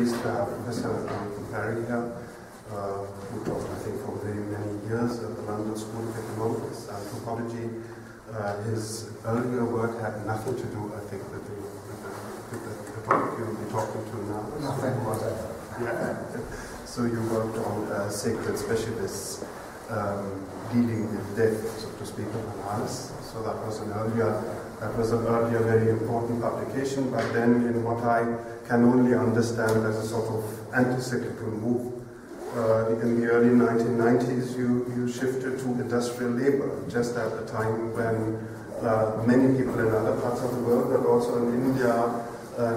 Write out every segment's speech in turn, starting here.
pleased to have Professor from Parry here, who taught, I think, for very many years at the London School of Economics, anthropology. His earlier work had nothing to do, I think, with the topic you'll be talking to now. Nothing whatever. Yeah. So you worked on sacred specialists dealing with death, so to speak, of an artist. So that was an earlier very important publication, but then in what I can only understand as a sort of anti-cyclical move, in the early 1990s you shifted to industrial labor, just at the time when many people in other parts of the world, but also in India,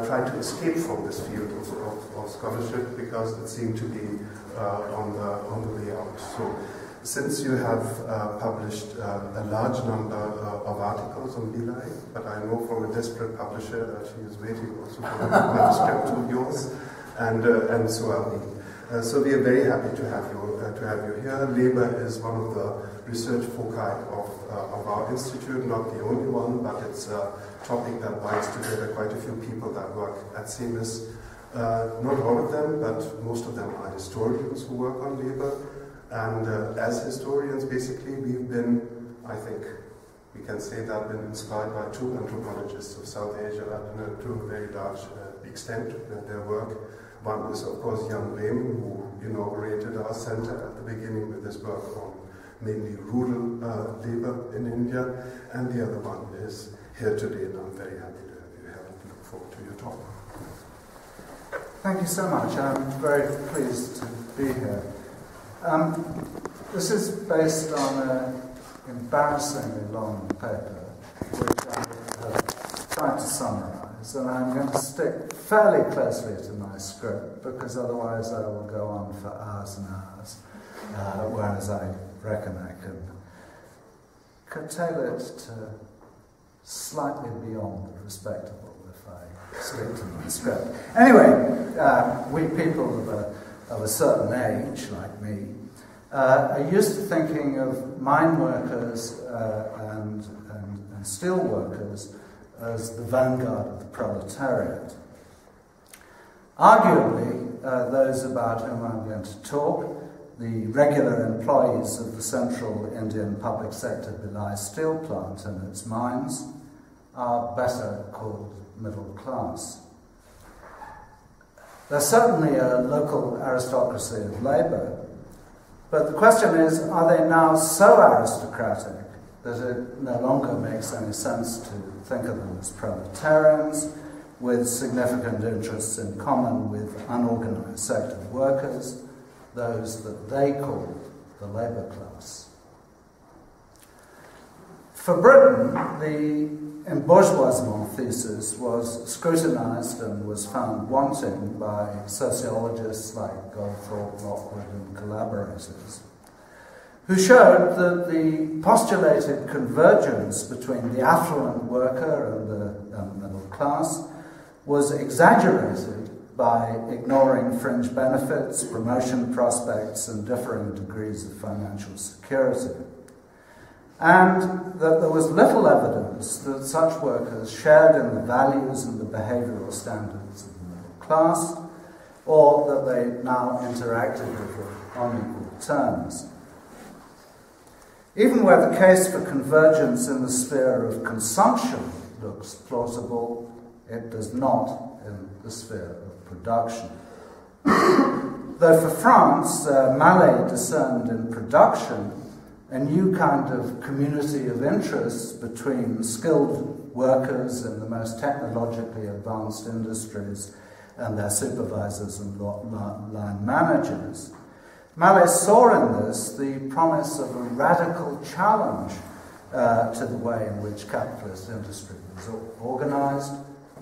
tried to escape from this field of scholarship because it seemed to be on the way out. So, since you have published a large number of articles on Bhilai, but I know from a desperate publisher that she is waiting also for the manuscript of yours, and so are we. So we are very happy to have you here. Labor is one of the research foci of our institute, not the only one, but it's a topic that binds together quite a few people that work at CeMIS. Not all of them, but most of them are historians who work on labor. And as historians, basically, we've been, I think, we can say that, been inspired by two anthropologists of South Asia to a very large extent with their work. One is, of course, Jan Brehm, who inaugurated our center at the beginning with his work on mainly rural labor in India. And the other one is here today, and I'm very happy to have you here and look forward to your talk. Thank you so much. I'm very pleased to be here. This is based on an embarrassingly long paper, which I have tried to summarize, and I'm going to stick fairly closely to my script, because otherwise I will go on for hours and hours, whereas I reckon I can curtail it to slightly beyond the respectable if I stick to my script. Anyway, we people of a certain age, like me, are used to thinking of mine workers and steel workers as the vanguard of the proletariat. Arguably, those about whom I'm going to talk, the regular employees of the central Indian public sector Bhilai Steel Plant and its mines, are better called middle class. There's certainly a local aristocracy of labour, but the question is, are they now so aristocratic that it no longer makes any sense to think of them as proletarians with significant interests in common with unorganised sector workers, those that they call the labour class? For Britain, the embourgeoisement thesis was scrutinised and was found wanting by sociologists like Goldthorpe, Lockwood and collaborators, who showed that the postulated convergence between the affluent worker and the middle class was exaggerated by ignoring fringe benefits, promotion prospects and differing degrees of financial security, and that there was little evidence that such workers shared in the values and the behavioural standards of the middle class, or that they now interacted with it on equal terms. Even where the case for convergence in the sphere of consumption looks plausible, it does not in the sphere of production. Though for France, Mallet discerned in production a new kind of community of interests between skilled workers in the most technologically advanced industries and their supervisors and line managers. Mallet saw in this the promise of a radical challenge to the way in which capitalist industry was organised,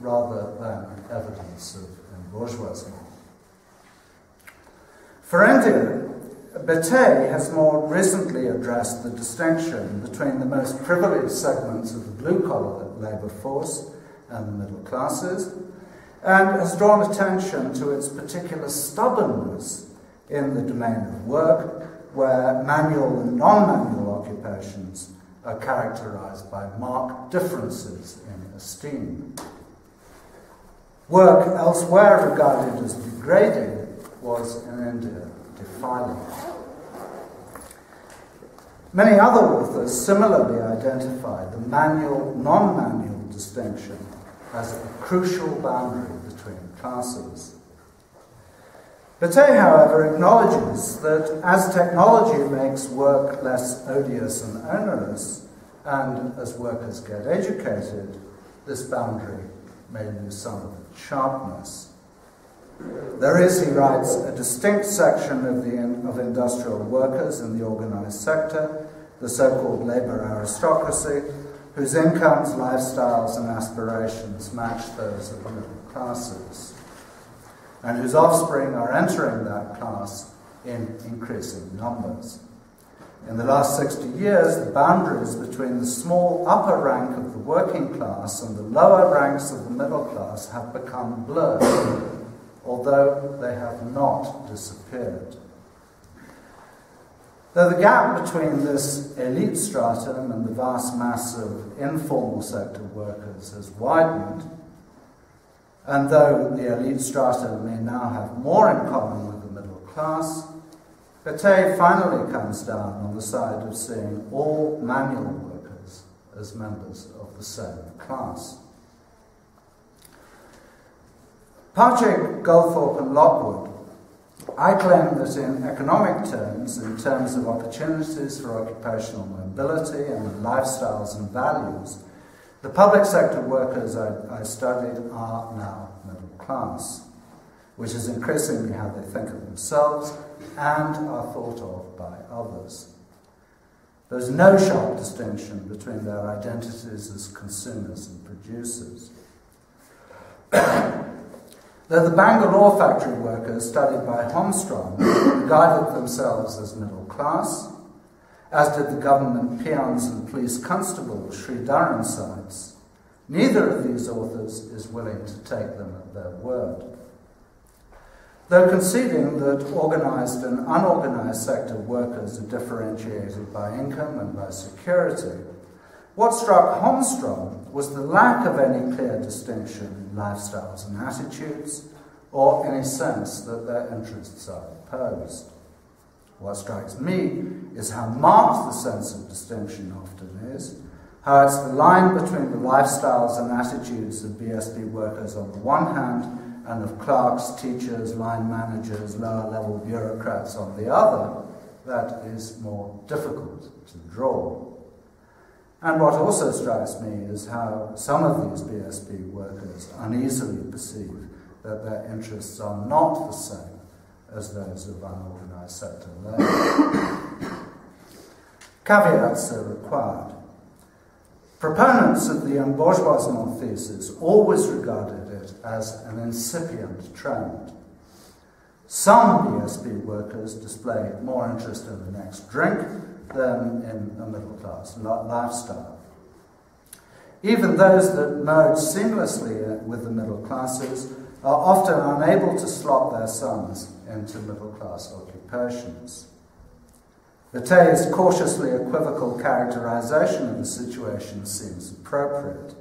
rather than evidence of embourgeoisement. For India, Bhilai has more recently addressed the distinction between the most privileged segments of the blue-collar labour force and the middle classes, and has drawn attention to its particular stubbornness in the domain of work, where manual and non-manual occupations are characterised by marked differences in esteem. Work elsewhere regarded as degrading was in India defiling. Many other authors similarly identified the manual-non-manual distinction as a crucial boundary between classes. Bhilai, however, acknowledges that as technology makes work less odious and onerous, and as workers get educated, this boundary may lose some of its sharpness. There is, he writes, a distinct section of industrial workers in the organised sector, the so-called labour aristocracy, whose incomes, lifestyles and aspirations match those of the middle classes, and whose offspring are entering that class in increasing numbers. In the last 60 years, the boundaries between the small upper rank of the working class and the lower ranks of the middle class have become blurred, although they have not disappeared. Though the gap between this elite stratum and the vast mass of informal sector workers has widened, and though the elite stratum may now have more in common with the middle class, Bhilai finally comes down on the side of seeing all manual workers as members of the same class. Parry, Goldthorpe and Lockwood, I claim that in economic terms, in terms of opportunities for occupational mobility and lifestyles and values, the public sector workers I studied are now middle class, which is increasingly how they think of themselves and are thought of by others. There is no sharp distinction between their identities as consumers and producers. Though the Bangalore factory workers studied by Holmstrom regarded themselves as middle class, as did the government peons and police constables Sri Dharansites, neither of these authors is willing to take them at their word. Though conceding that organised and unorganised sector workers are differentiated by income and by security, what struck Holmstrom was the lack of any clear distinction in lifestyles and attitudes, or any sense that their interests are opposed. What strikes me is how marked the sense of distinction often is, how it's the line between the lifestyles and attitudes of BSP workers on the one hand, and of clerks, teachers, line managers, lower-level bureaucrats on the other, that is more difficult to draw. And what also strikes me is how some of these BSP workers uneasily perceive that their interests are not the same as those of unorganised sector labour. Caveats are required. Proponents of the embourgeoisement thesis always regarded it as an incipient trend. Some BSP workers display more interest in the next drink than in a middle-class lifestyle. Even those that merge seamlessly with the middle classes are often unable to slot their sons into middle-class occupations. Bhilai's cautiously equivocal characterization of the situation seems appropriate,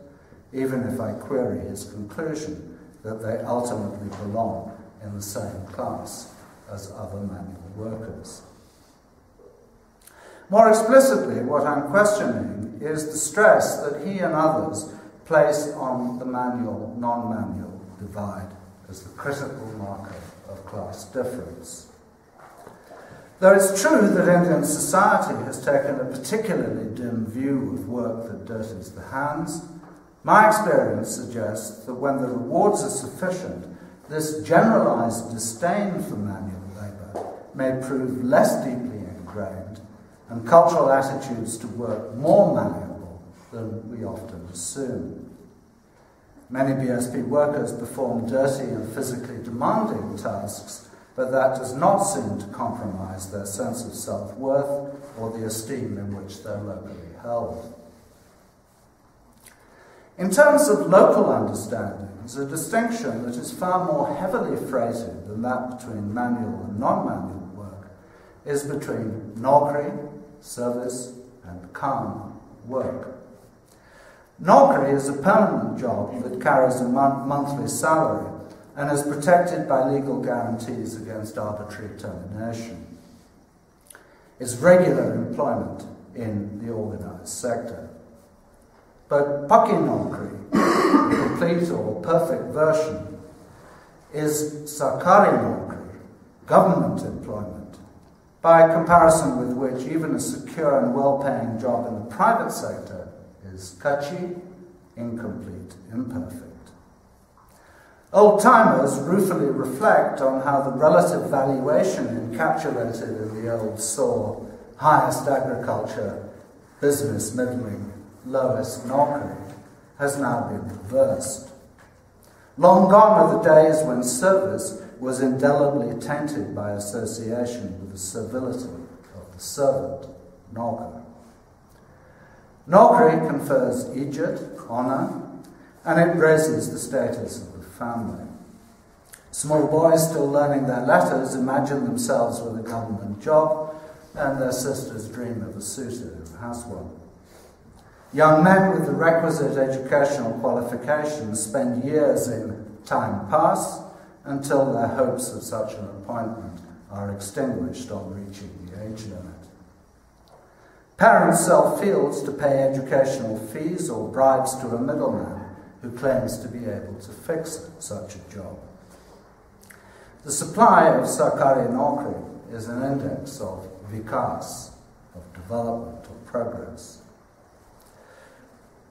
even if I query his conclusion that they ultimately belong in the same class as other manual workers. More explicitly, what I'm questioning is the stress that he and others place on the manual-non-manual divide as the critical marker of class difference. Though it's true that Indian society has taken a particularly dim view of work that dirties the hands, my experience suggests that when the rewards are sufficient, this generalized disdain for manual labour may prove less deeply ingrained and cultural attitudes to work more malleable than we often assume. Many BSP workers perform dirty and physically demanding tasks, but that does not seem to compromise their sense of self-worth or the esteem in which they're locally held. In terms of local understandings, a distinction that is far more heavily freighted than that between manual and non-manual work is between Naukri, service, and Kam, work. Naukri is a permanent job that carries a monthly salary, and is protected by legal guarantees against arbitrary termination. Is regular employment in the organised sector. But Paki Naukri, the complete or perfect version, is Sarkari Naukri, government employment, by comparison with which even a secure and well-paying job in the private sector is kachi, incomplete, imperfect. Old-timers ruefully reflect on how the relative valuation encapsulated in the old saw, highest agriculture, business, middling, lowest Naukri, has now been reversed. Long gone are the days when service was indelibly tainted by association with the servility of the servant, Naukri. Naukri confers ijat, honour, and it raises the status of the family. Small boys still learning their letters imagine themselves with a government job, and their sisters dream of a suitor who has one. Young men with the requisite educational qualifications spend years in time pass until their hopes of such an appointment are extinguished on reaching the age limit. Parents sell fields to pay educational fees or bribes to a middleman who claims to be able to fix such a job. The supply of Sarkari Naukri is an index of vikas, of development or progress.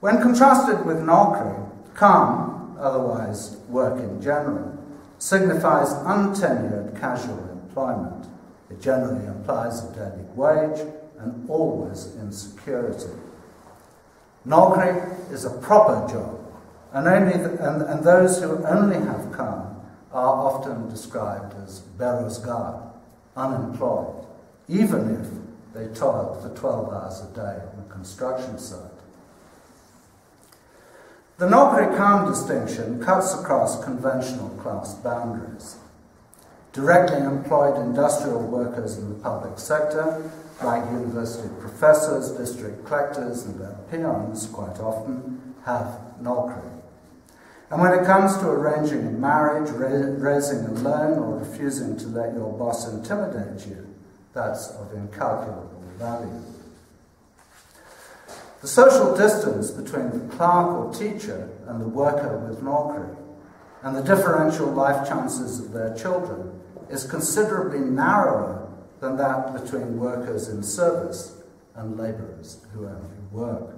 When contrasted with Naukri, Kam, otherwise work in general, signifies untenured casual employment. It generally implies a daily wage and always insecurity. Naukri is a proper job, and those who only have Kam are often described as berozgar, unemployed, even if they toil for 12 hours a day on a construction site. The Naukri-Kam distinction cuts across conventional class boundaries. Directly employed industrial workers in the public sector, like university professors, district collectors, and their peons, quite often, have Naukri. And when it comes to arranging a marriage, raising a loan, or refusing to let your boss intimidate you, that's of incalculable value. The social distance between the clerk or teacher and the worker with Naukri, and the differential life chances of their children, is considerably narrower than that between workers in service and labourers who only work.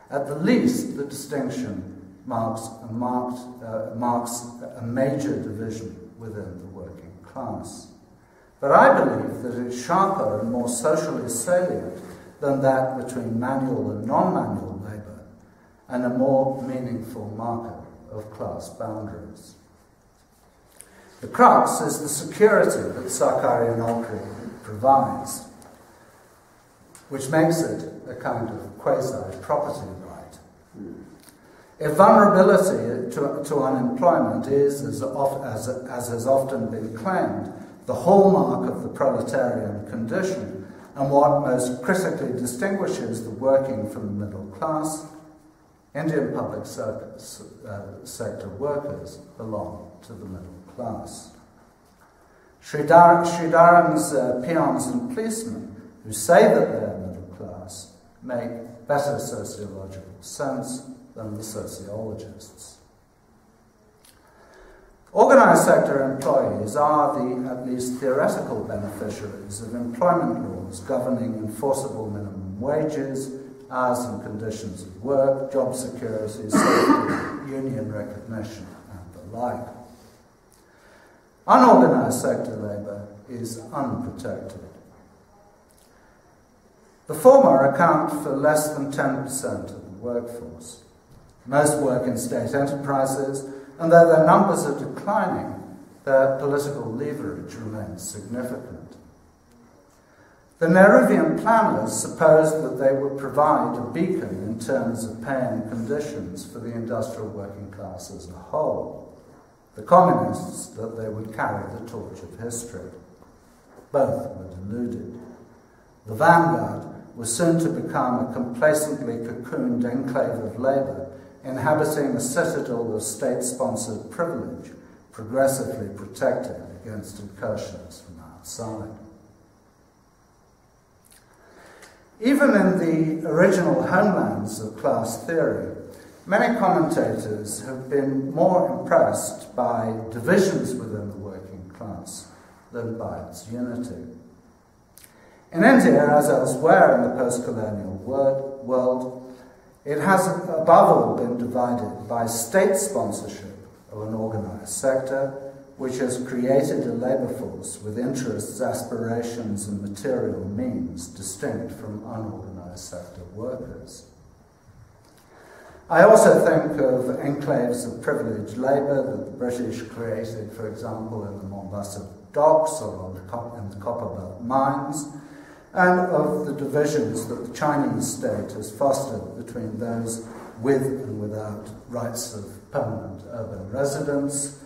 At the least, the distinction marks a major division within the working class. But I believe that it is sharper and more socially salient than that between manual and non-manual labour, and a more meaningful marker of class boundaries. The crux is the security that Sarkari Naukri provides, which makes it a kind of quasi-property right. If vulnerability to unemployment is, as has often been claimed, the hallmark of the proletarian condition, and what most critically distinguishes the working from the middle class, Indian public sector workers belong to the middle class. Sridharan's peons and policemen, who say that they're middle class, make better sociological sense than the sociologists. Organised sector employees are the, at least theoretical, beneficiaries of employment laws governing enforceable minimum wages, hours and conditions of work, job security, safety, union recognition, and the like. Unorganised sector labour is unprotected. The former account for less than 10% of the workforce. Most work in state enterprises, and though their numbers are declining, their political leverage remains significant. The Nehruvian planners supposed that they would provide a beacon in terms of pay and conditions for the industrial working class as a whole. The communists that they would carry the torch of history. Both were deluded. The vanguard was soon to become a complacently cocooned enclave of labour inhabiting a citadel of state-sponsored privilege, progressively protected against incursions from outside. Even in the original homelands of class theory, many commentators have been more impressed by divisions within the working class than by its unity. In India, as elsewhere in the post-colonial world, it has above all been divided by state sponsorship of an organised sector, which has created a labour force with interests, aspirations and material means distinct from unorganised sector workers. I also think of enclaves of privileged labour that the British created, for example, in the Mombasa docks or in the Copperbelt mines, and of the divisions that the Chinese state has fostered between those with and without rights of permanent urban residence,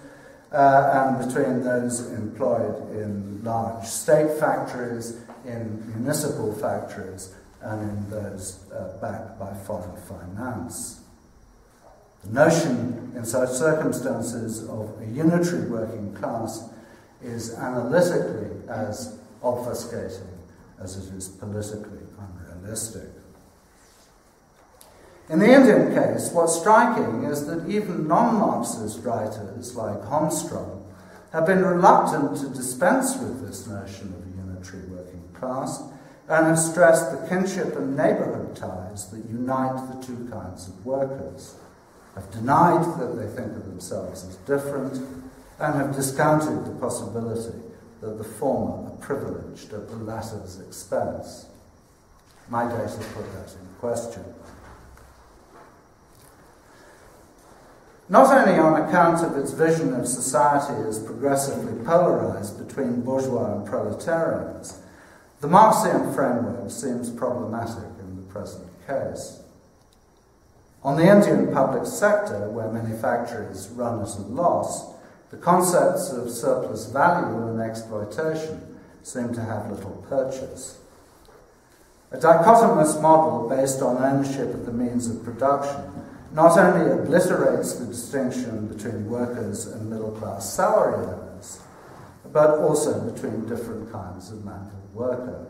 and between those employed in large state factories, in municipal factories, and in those backed by foreign finance. The notion in such circumstances of a unitary working class is analytically as obfuscating as it is politically unrealistic. In the Indian case, what's striking is that even non-Marxist writers like Holmstrom have been reluctant to dispense with this notion of a unitary working class and have stressed the kinship and neighbourhood ties that unite the two kinds of workers, have denied that they think of themselves as different, and have discounted the possibility that the former are privileged at the latter's expense. My data put that in question. Not only on account of its vision of society as progressively polarised between bourgeois and proletarians, the Marxian framework seems problematic in the present case. On the Indian public sector, where many factories run at a loss, the concepts of surplus value and exploitation seem to have little purchase. A dichotomous model based on ownership of the means of production not only obliterates the distinction between workers and middle-class salary earners, but also between different kinds of manual worker.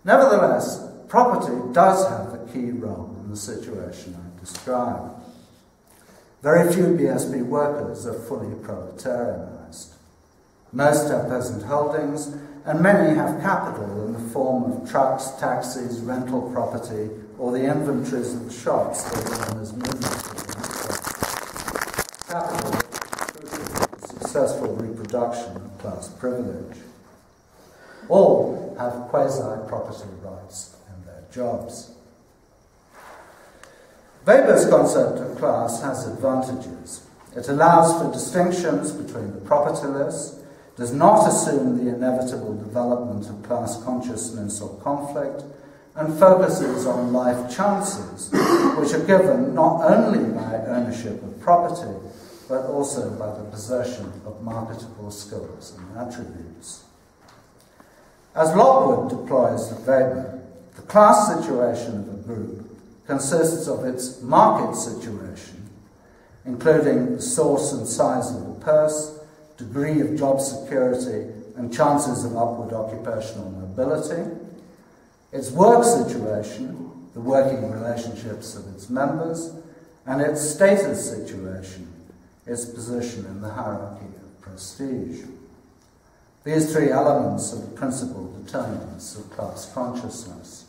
Nevertheless, property does have a key role in the situation I described. Very few BSP workers are fully proletarianised. Most have peasant holdings, and many have capital in the form of trucks, taxis, rental property, or the inventories of the shops that the owners move to. Capital is the successful reproduction of class privilege. All have quasi-property rights in their jobs. Weber's concept of class has advantages. It allows for distinctions between the propertyless, does not assume the inevitable development of class consciousness or conflict, and focuses on life chances, which are given not only by ownership of property, but also by the possession of marketable skills and attributes. As Lockwood deploys to Weber, the class situation of a group consists of its market situation, including the source and size of the purse, degree of job security, and chances of upward occupational mobility, its work situation, the working relationships of its members, and its status situation, its position in the hierarchy of prestige. These three elements are the principal determinants of class consciousness.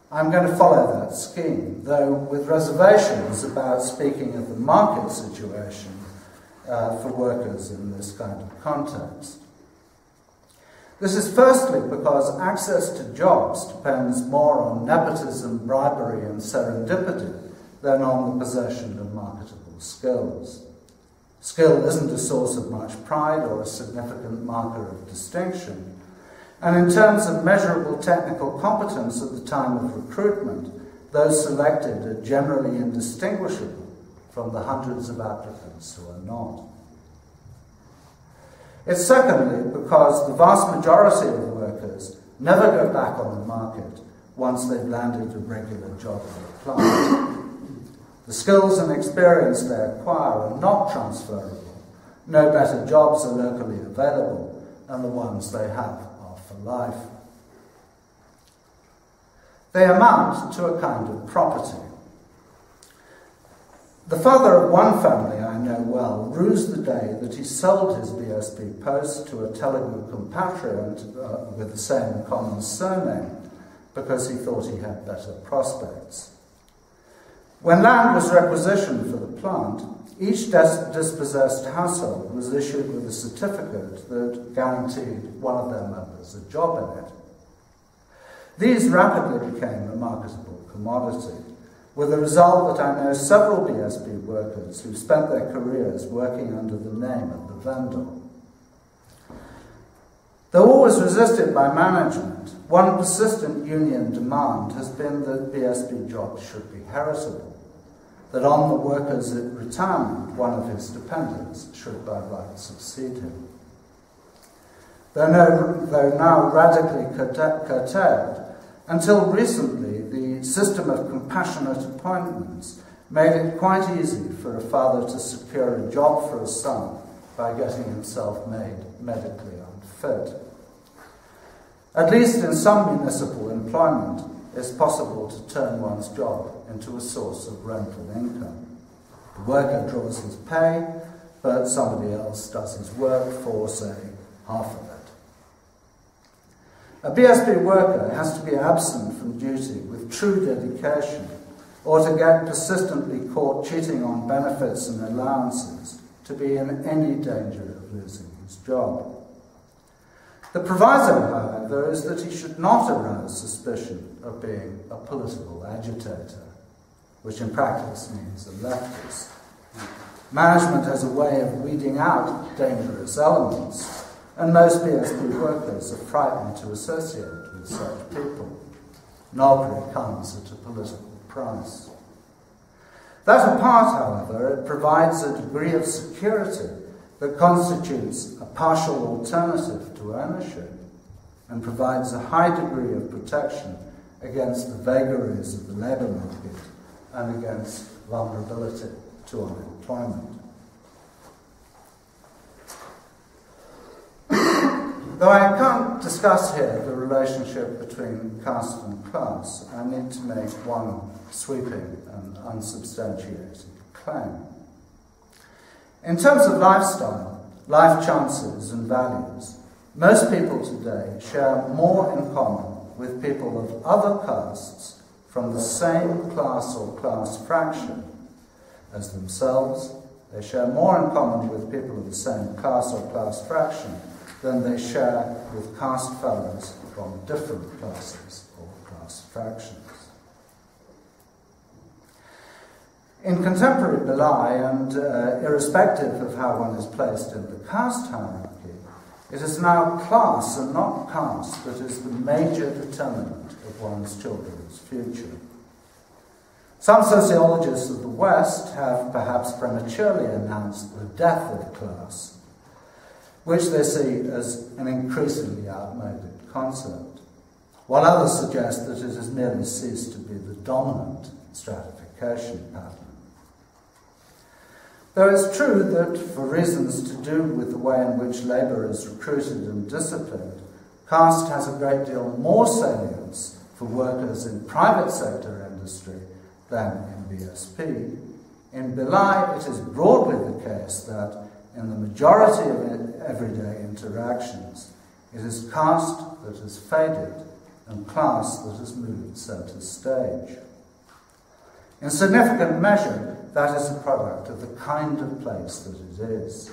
I'm going to follow that scheme, though with reservations about speaking of the market situation for workers in this kind of context. This is firstly because access to jobs depends more on nepotism, bribery and serendipity than on the possession of marketable skills. Skill isn't a source of much pride or a significant marker of distinction, and in terms of measurable technical competence at the time of recruitment, those selected are generally indistinguishable from the hundreds of applicants who are not. It's secondly because the vast majority of workers never go back on the market once they've landed a regular job in the plant. The skills and experience they acquire are not transferable. No better jobs are locally available, and the ones they have are for life. They amount to a kind of property. The father of one family I know well rues the day that he sold his BSP post to a Telugu compatriot with the same common surname because he thought he had better prospects. When land was requisitioned for the plant, each dispossessed household was issued with a certificate that guaranteed one of their members a job in it. These rapidly became a marketable commodity, with the result that I know several BSP workers who spent their careers working under the name of the vendor. Though always resisted by management, one persistent union demand has been that BSP jobs should be heritable, that on the worker's retirement, one of his dependents should by right succeed him. Though now radically curtailed, until recently the system of compassionate appointments made it quite easy for a father to secure a job for his son by getting himself made medically unfit. At least in some municipal employment, it's possible to turn one's job into a source of rental income. The worker draws his pay, but somebody else does his work for, say, half of it. A BSP worker has to be absent from duty with true dedication, or to get persistently caught cheating on benefits and allowances to be in any danger of losing his job. The proviso, however, is that he should not arouse suspicion of being a political agitator, which in practice means a leftist. Management has a way of weeding out dangerous elements, and most BSP workers are frightened to associate with such people. Knobbery comes at a political price. That apart, however, it provides a degree of security that constitutes a partial alternative to ownership and provides a high degree of protection against the vagaries of the labour market and against vulnerability to unemployment. Though I can't discuss here the relationship between caste and class, I need to make one sweeping and unsubstantiated claim. In terms of lifestyle, life chances and values, most people today share more in common with people of other castes from the same class or class fraction as themselves. They share more in common with people of the same class or class fraction than they share with caste fellows from different classes or class fractions. In contemporary Bhilai, and irrespective of how one is placed in the caste hierarchy, it is now class and not caste that is the major determinant of one's children's future. Some sociologists of the West have perhaps prematurely announced the death of class, which they see as an increasingly outmoded concept, while others suggest that it has merely ceased to be the dominant stratification pattern. Though it's true that, for reasons to do with the way in which labour is recruited and disciplined, caste has a great deal more salience for workers in private sector industry than in BSP, in Bhilai it is broadly the case that in the majority of everyday interactions, it is caste that has faded and class that has moved centre stage. In significant measure, that is a product of the kind of place that it is.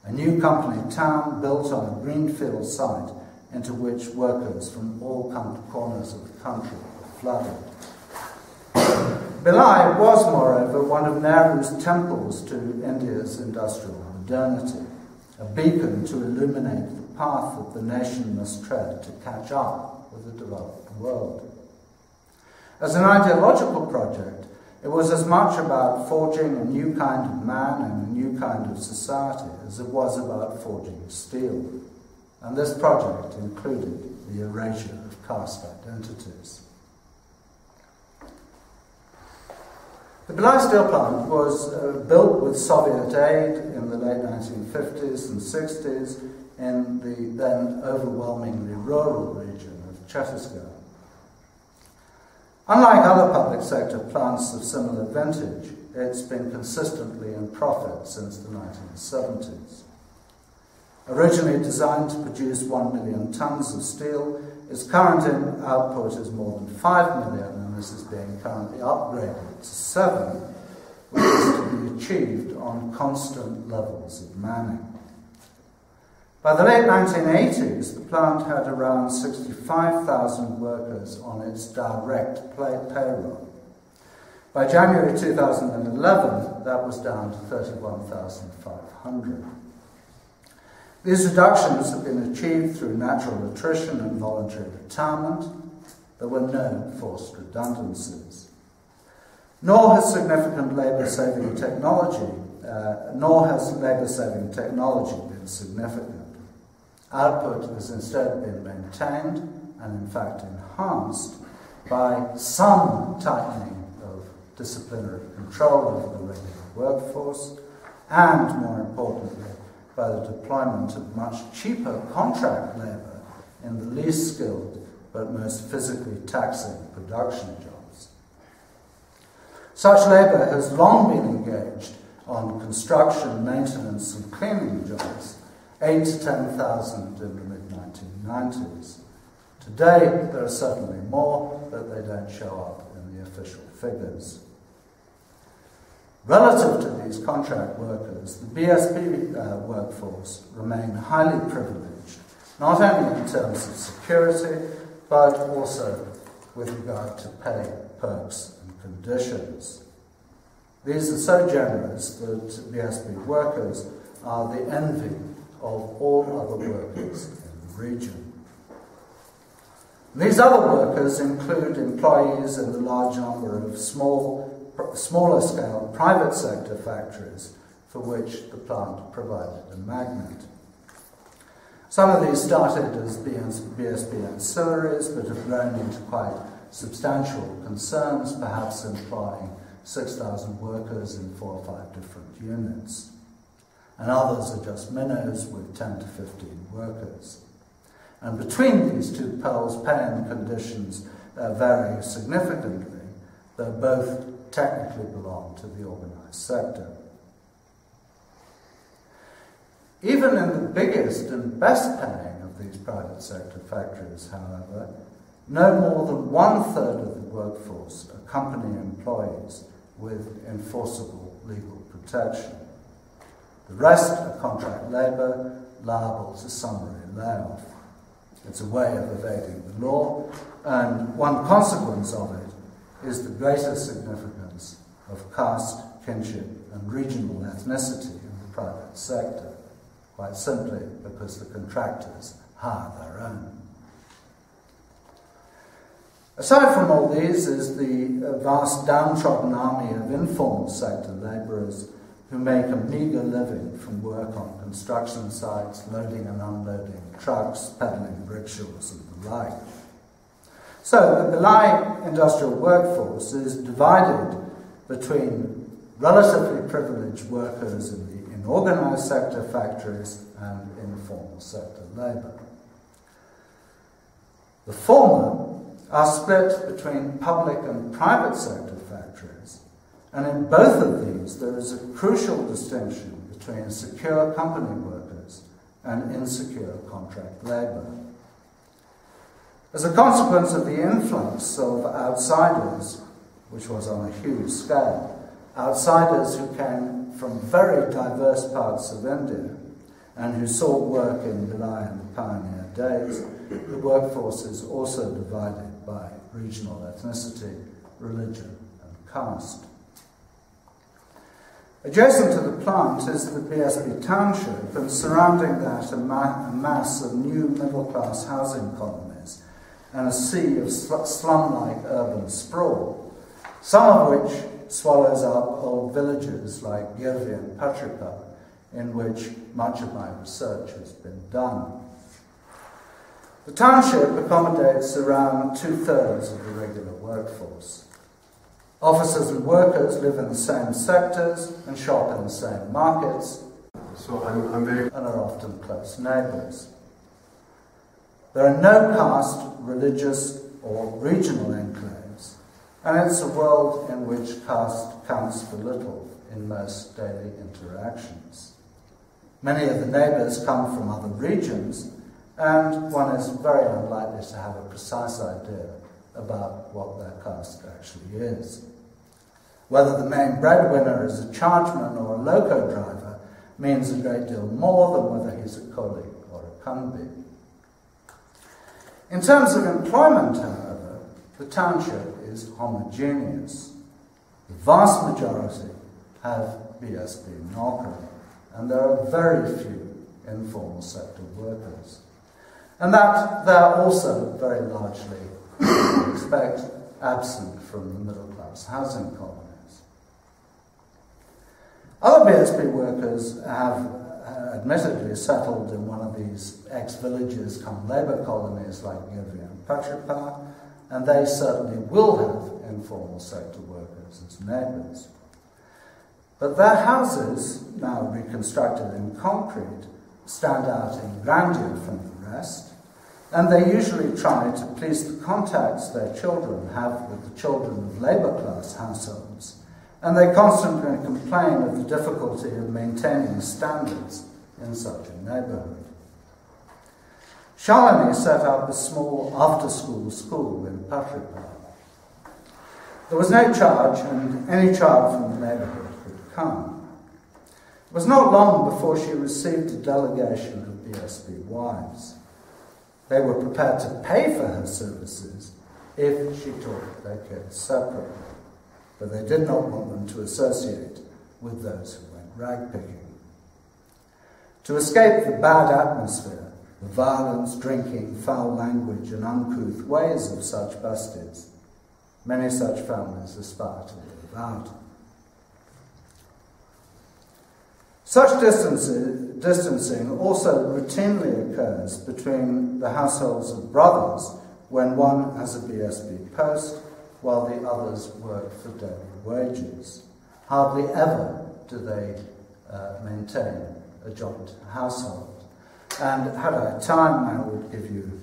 A new company town built on a greenfield site into which workers from all corners of the country were flooded. Bhilai was, moreover, one of Nehru's temples to India's industrial modernity, a beacon to illuminate the path that the nation must tread to catch up with the developed world. As an ideological project, it was as much about forging a new kind of man and a new kind of society as it was about forging steel. And this project included the erasure of caste identities. The Bhilai Steel Plant was built with Soviet aid in the late 1950s and 60s in the then overwhelmingly rural region of Chhattisgarh. Unlike other public sector plants of similar vintage, it's been consistently in profit since the 1970s. Originally designed to produce 1 million tons of steel, its current output is more than 5 million, and this is being currently upgraded to 7, which is to be achieved on constant levels of manning. By the late 1980s, the plant had around 65,000 workers on its direct payroll. By January 2011, that was down to 31,500. These reductions have been achieved through natural attrition and voluntary retirement. There were no forced redundancies. Nor has labour-saving technology been significant. Output has instead been maintained and in fact enhanced by some tightening of disciplinary control over the regular workforce and, more importantly, by the deployment of much cheaper contract labour in the least skilled but most physically taxing production jobs. Such labour has long been engaged on construction, maintenance and cleaning jobs, 8 to 10,000 in the mid-1990s. Today there are certainly more, but they don't show up in the official figures. Relative to these contract workers, the BSP workforce remain highly privileged, not only in terms of security, but also with regard to pay, perks and conditions. These are so generous that BSP workers are the envy of all other workers in the region. These other workers include employees in the large number of smaller scale private sector factories for which the plant provided a magnet. Some of these started as BSP ancillaries but have grown into quite substantial concerns, perhaps employing 6,000 workers in 4 or 5 different units. And others are just minnows with 10 to 15 workers. And between these two poles, pay and conditions vary significantly, though both technically belong to the organised sector. Even in the biggest and best paying of these private sector factories, however, no more than 1/3 of the workforce are company employees with enforceable legal protection. The rest are contract labour, liable to summary layoff. It's a way of evading the law, and one consequence of it is the greater significance of caste, kinship, and regional ethnicity in the private sector, quite simply because the contractors hire their own. Aside from all these is the vast downtrodden army of informal sector labourers who make a meagre living from work on construction sites, loading and unloading trucks, peddling rickshaws and the like. So the Bhilai industrial workforce is divided between relatively privileged workers in the organised sector factories and informal sector labour. The former are split between public and private sector factories, and in both of these there is a crucial distinction between secure company workers and insecure contract labour. As a consequence of the influx of outsiders, which was on a huge scale, outsiders who came from very diverse parts of India and who sought work in Bhilai in the pioneer days, the workforce is also divided by regional ethnicity, religion and caste. Adjacent to the plant is the BSP township, and surrounding that a mass of new middle-class housing colonies and a sea of slum-like urban sprawl, some of which swallows up old villages like Girvi and Patrika, in which much of my research has been done. The township accommodates around 2/3 of the regular workforce. Officers and workers live in the same sectors and shop in the same markets, So I'm very... and are often close neighbours. There are no caste, religious or regional enclaves, and it's a world in which caste counts for little in most daily interactions. Many of the neighbours come from other regions, and one is very unlikely to have a precise idea about what their caste actually is. Whether the main breadwinner is a chargeman or a loco driver means a great deal more than whether he's a colleague or a kumbi. In terms of employment, however, the township is homogeneous. The vast majority have BSB Nokri, and there are very few informal sector workers. And that they're also very largely, we expect, absent from the middle-class housing colonies. Other BSB workers have admittedly settled in one of these ex-villages come labour colonies like Yuri and Patripa, and they certainly will have informal sector workers as neighbours. But their houses, now reconstructed in concrete, stand out in grandeur from the rest, and they usually try to please the contacts their children have with the children of labour-class households, and they constantly complain of the difficulty of maintaining standards in such a neighbourhood. Shalini set up a small after-school school in Patripa. There was no charge, and any child from the neighbourhood could come. It was not long before she received a delegation of BSB wives. They were prepared to pay for her services if she taught their kids separately, but they did not want them to associate with those who went rag-picking. To escape the bad atmosphere, the violence, drinking, foul language and uncouth ways of such bastards, many such families aspire to live out. Such distancing also routinely occurs between the households of brothers when one has a BSB post while the others work for daily wages. Hardly ever do they maintain a joint household. And had I time, I would give you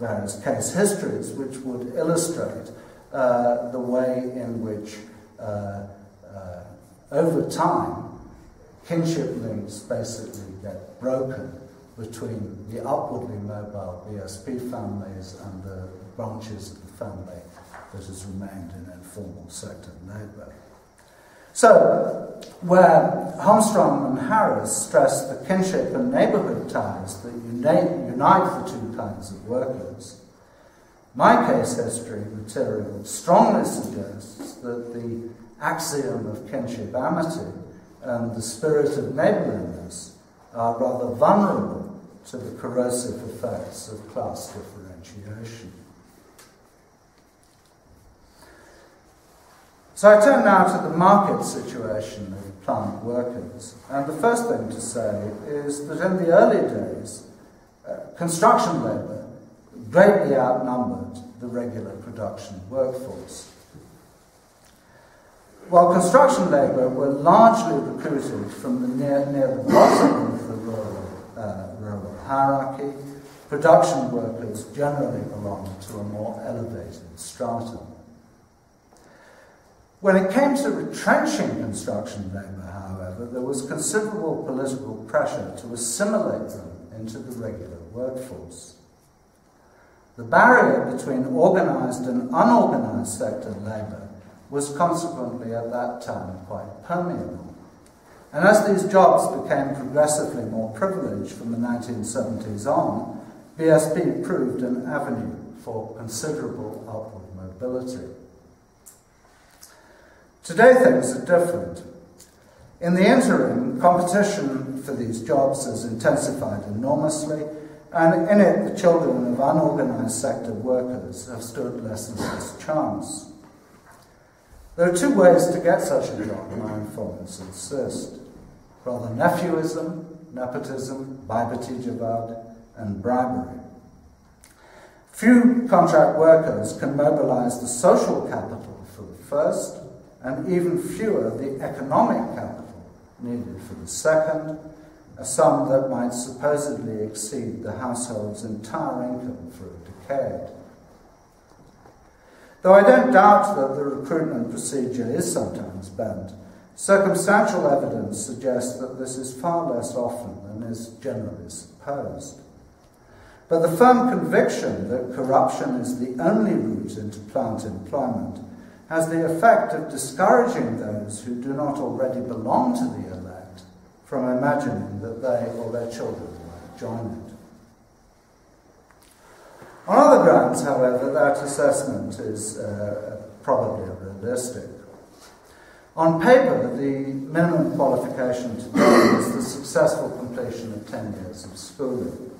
various case histories which would illustrate the way in which, over time, kinship links basically get broken between the upwardly mobile BSP families and the branches of the family that has remained in informal sector labour. So, where Holmstrom and Harris stress the kinship and neighbourhood ties that unite the two kinds of workers, my case history material strongly suggests that the axiom of kinship amity and the spirit of neighbourliness are rather vulnerable to the corrosive effects of class differentiation. So I turn now to the market situation of plant workers. And the first thing to say is that in the early days, construction labour greatly outnumbered the regular production workforce. While construction labour were largely recruited from the near the bottom of the rural hierarchy, production workers generally belonged to a more elevated stratum. When it came to retrenching construction labour, however, there was considerable political pressure to assimilate them into the regular workforce. The barrier between organised and unorganised sector labour was consequently at that time quite permeable. And as these jobs became progressively more privileged from the 1970s on, BSP proved an avenue for considerable upward mobility. Today things are different. In the interim, competition for these jobs has intensified enormously, and in it the children of unorganised sector workers have stood less and less chance. There are two ways to get such a job, my informants insist. Rather nephewism, nepotism, bibetijavad, and bribery. Few contract workers can mobilise the social capital for the first, and even fewer the economic capital needed for the second, a sum that might supposedly exceed the household's entire income for a decade. Though I don't doubt that the recruitment procedure is sometimes bent, circumstantial evidence suggests that this is far less often than is generally supposed. But the firm conviction that corruption is the only route into plant employment has the effect of discouraging those who do not already belong to the elect from imagining that they or their children might join it. On other grounds, however, that assessment is probably realistic. On paper, the minimum qualification today is the successful completion of 10 years of schooling.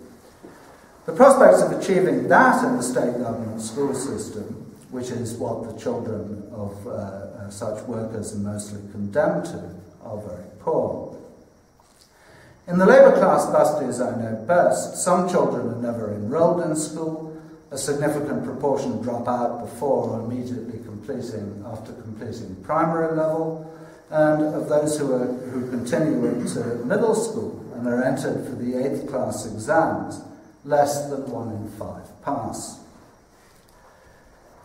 The prospects of achieving that in the state government school system, which is what the children of such workers are mostly condemned to, are very poor. In the labour class busties I know best, some children are never enrolled in school, a significant proportion drop out before or immediately after completing primary level, and of those who continue into middle school and are entered for the 8th class exams, less than 1 in 5 pass.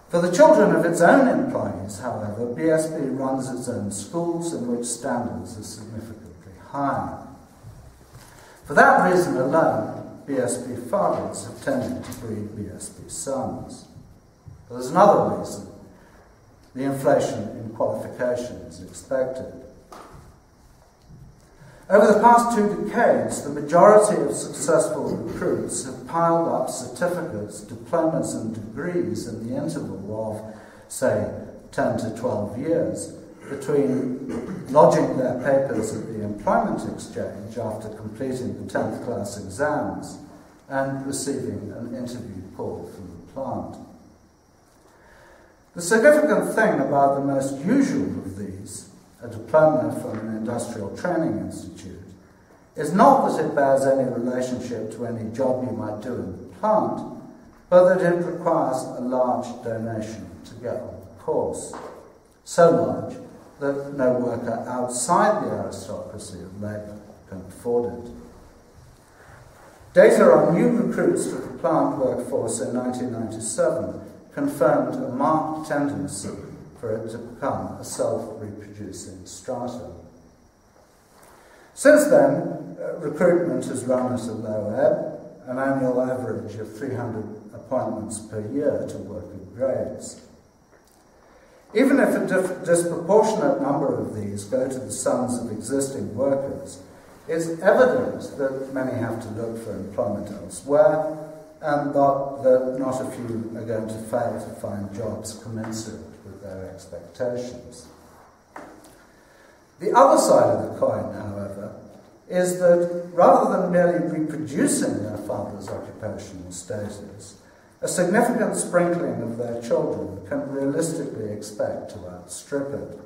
For the children of its own employees, however, BSP runs its own schools in which standards are significantly higher. For that reason alone, BSP fathers have tended to breed BSP sons. But there's another reason. The inflation in qualifications expected. Over the past 2 decades, the majority of successful recruits have piled up certificates, diplomas and degrees in the interval of, say, 10 to 12 years between lodging their papers at the employment exchange after completing the 10th class exams and receiving an interview call from the plant. The significant thing about the most usual of these, a diploma from an industrial training institute, is not that it bears any relationship to any job you might do in the plant, but that it requires a large donation to get on the course. So large that no worker outside the aristocracy of labour can afford it. Data on new recruits to the plant workforce in 1997 confirmed a marked tendency for it to become a self-reproducing stratum. Since then, recruitment has run at a low ebb, an annual average of 300 appointments per year to worker grades. Even if a disproportionate number of these go to the sons of existing workers, it's evident that many have to look for employment elsewhere, and that not a few are going to fail to find jobs commensurate with their expectations. The other side of the coin, however, is that rather than merely reproducing their father's occupational status, a significant sprinkling of their children can realistically expect to outstrip it.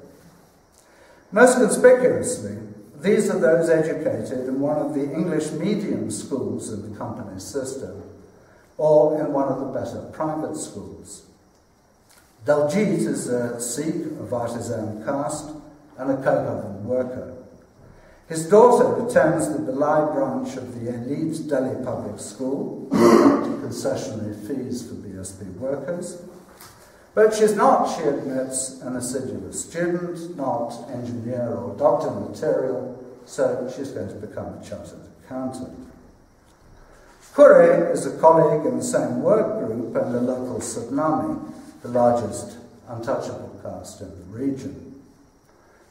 Most conspicuously, these are those educated in one of the English medium schools in the company system, or in one of the better private schools. Daljit is a Sikh of artisan caste and a co-governed worker. His daughter attends the Bhilai branch of the elite Delhi public school, concessionary fees for BSP workers. But she's not, she admits, an assiduous student, not engineer or doctor material, so she's going to become a chartered accountant. Kure is a colleague in the same work group and a local Sadnami, the largest untouchable caste in the region.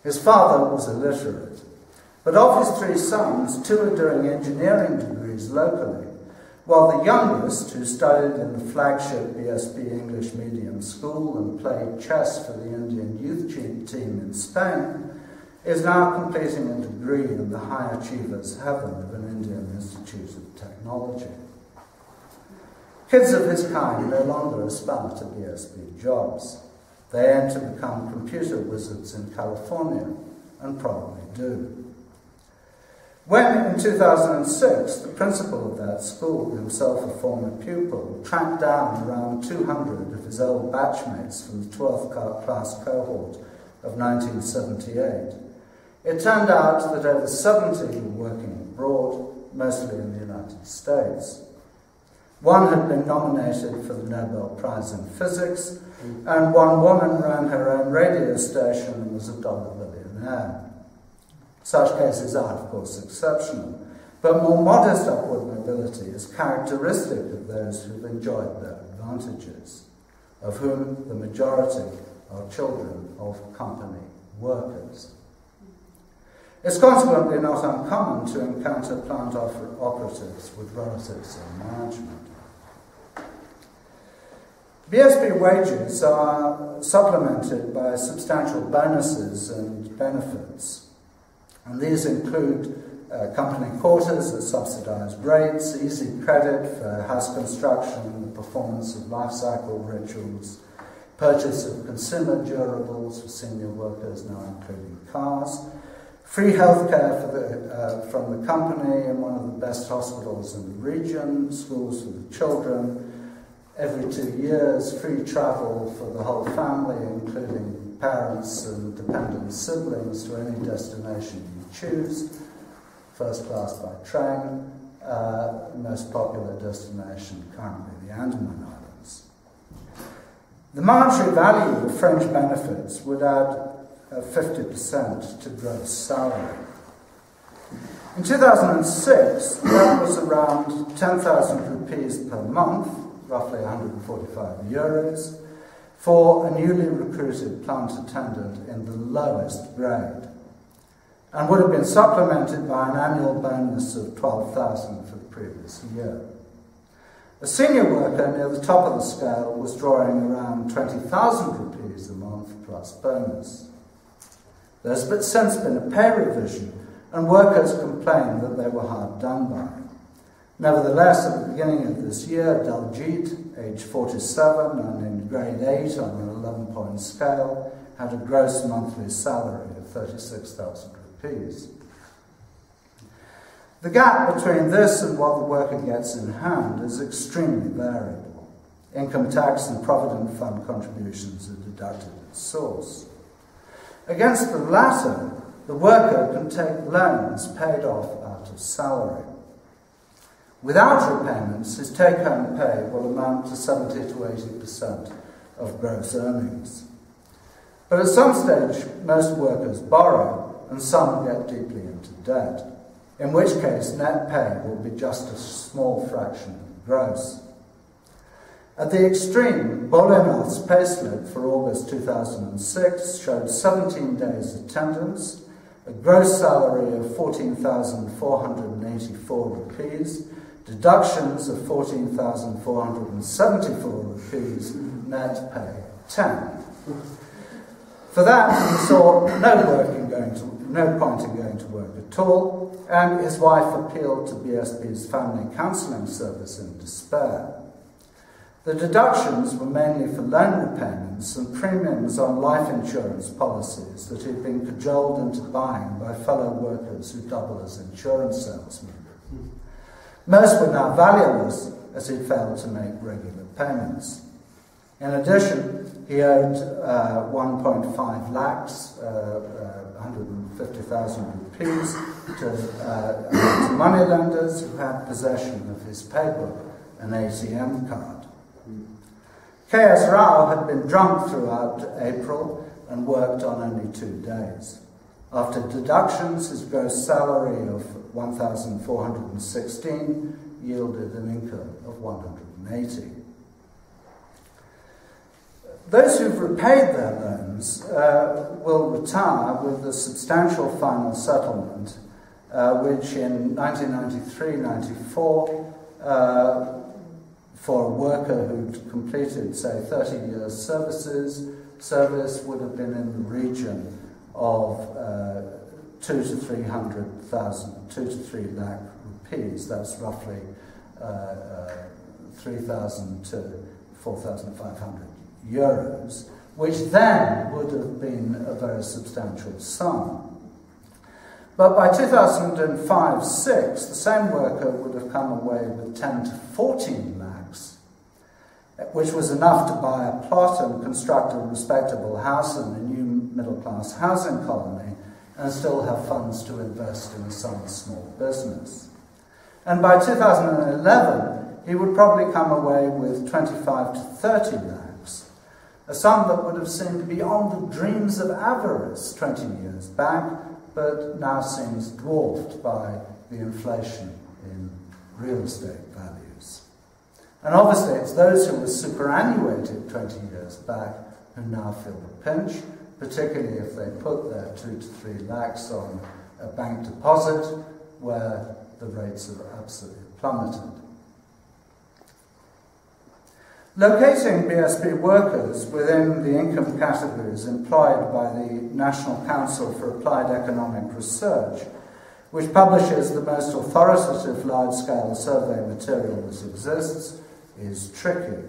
His father was illiterate, but of his 3 sons, 2 are doing engineering degrees locally, while the youngest, who studied in the flagship BSP English medium school and played chess for the Indian youth team in Spain, is now completing a degree in the high achievers' heaven of an Indian Institute of Technology. Kids of his kind no longer aspire to BSP jobs. They aim to become computer wizards in California, and probably do. When, in 2006, the principal of that school, himself a former pupil, tracked down around 200 of his old batchmates from the 12th class cohort of 1978, it turned out that over 70 were working abroad, mostly in the United States. One had been nominated for the Nobel Prize in Physics, and one woman ran her own radio station and was a dollar billionaire. Such cases are, of course, exceptional, but more modest upward mobility is characteristic of those who've enjoyed their advantages, of whom the majority are children of company workers. It's consequently not uncommon to encounter plant operatives with relatives in management. BSP wages are supplemented by substantial bonuses and benefits. And these include company quarters at subsidised rates, easy credit for house construction, the performance of life cycle rituals, purchase of consumer durables for senior workers, now including cars, free healthcare from the company in one of the best hospitals in the region, schools for the children, every 2 years, free travel for the whole family, including parents and dependent siblings, to any destination you choose, first class by train, most popular destination currently the Andaman Islands. The monetary value of fringe benefits would add 50% to gross salary. In 2006, that was around 10,000 rupees per month, roughly 145 euros, for a newly recruited plant attendant in the lowest grade, and would have been supplemented by an annual bonus of 12,000 for the previous year. A senior worker near the top of the scale was drawing around 20,000 rupees a month plus bonus. There's since been a pay revision, and workers complained that they were hard done by. Nevertheless, at the beginning of this year, Daljit, age 47 and in grade 8 on an 11-point scale, had a gross monthly salary of 36,000 rupees. The gap between this and what the worker gets in hand is extremely variable. Income tax and provident fund contributions are deducted at source. Against the latter, the worker can take loans paid off out of salary. Without repayments, his take-home pay will amount to 70 to 80% of gross earnings. But at some stage, most workers borrow, and some get deeply into debt, in which case net pay will be just a small fraction of gross. At the extreme, Bolinath's payslip for August 2006 showed 17 days attendance, a gross salary of 14,484 rupees, deductions of 14,474 rupees, net pay 10. For that, he saw no point in going to work at all, and his wife appealed to BSP's family counselling service in despair. The deductions were mainly for loan repayments and premiums on life insurance policies that he'd been cajoled into buying by fellow workers who double as insurance salesmen. Most were now valueless, as he'd failed to make regular payments. In addition, he owed 1.5 lakhs, 150,000 rupees, to moneylenders who had possession of his paybook, an ATM card. K.S. Rao had been drunk throughout April and worked on only 2 days. After deductions, his gross salary of 1,416 yielded an income of 180. Those who've repaid their loans will retire with a substantial final settlement, which in 1993-94, for a worker who'd completed, say, 30 years service would have been in the region of 2 to 3 lakh rupees. That's roughly 3,000 to 4,500 euros, which then would have been a very substantial sum. But by 2005-06, the same worker would have come away with 10 to 14 lakhs, which was enough to buy a plot and construct a respectable house in a new middle-class housing colony and still have funds to invest in some small business. And by 2011, he would probably come away with 25 to 30 lakhs, a sum that would have seemed beyond the dreams of avarice 20 years back, but now seems dwarfed by the inflation in real estate values. And obviously it's those who were superannuated 20 years back who now feel the pinch, particularly if they put their 2 to 3 lakhs on a bank deposit where the rates have absolutely plummeted. Locating BSP workers within the income categories employed by the National Council for Applied Economic Research, which publishes the most authoritative large-scale survey material that exists, is tricky.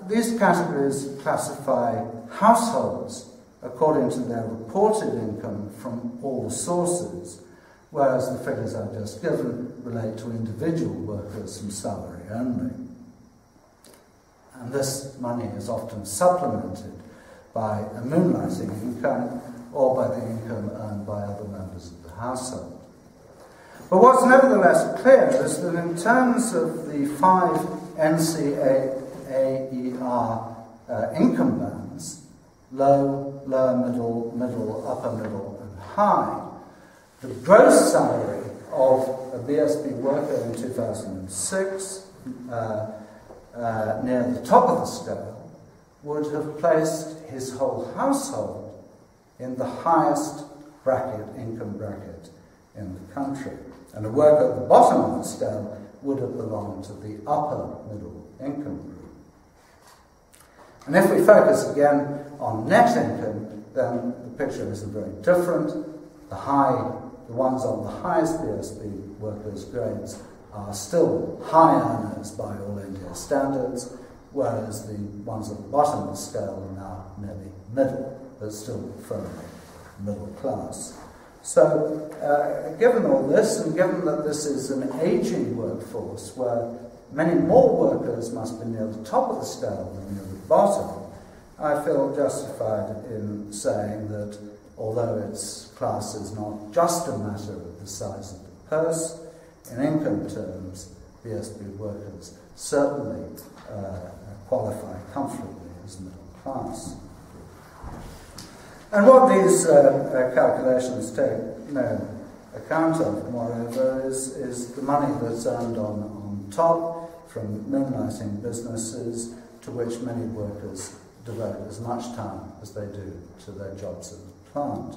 These categories classify households according to their reported income from all sources, whereas the figures I've just given relate to individual workers from salary only. And this money is often supplemented by a moonlighting income or by the income earned by other members of the household. But what's nevertheless clear is that in terms of the 5 NCAER income bands, low, lower middle, middle, upper middle, and high, the gross salary of a BSP worker in 2006 near the top of the scale would have placed his whole household in the highest income bracket in the country. And a worker at the bottom of the scale would have belonged to the upper middle income group. And if we focus again on net income, then the picture isn't very different. The ones on the highest BSP workers' grades are still high earners by all India standards, whereas the ones at the bottom of the scale are now nearly middle, but still firmly middle class. So, given all this, and given that this is an aging workforce where many more workers must be near the top of the scale than near the bottom, I feel justified in saying that although its class is not just a matter of the size of the purse, in income terms, BSP workers certainly qualify comfortably as middle class. And what these calculations take no account of, moreover, is the money that's earned on top from moonlighting businesses to which many workers devote as much time as they do to their jobs at the plant.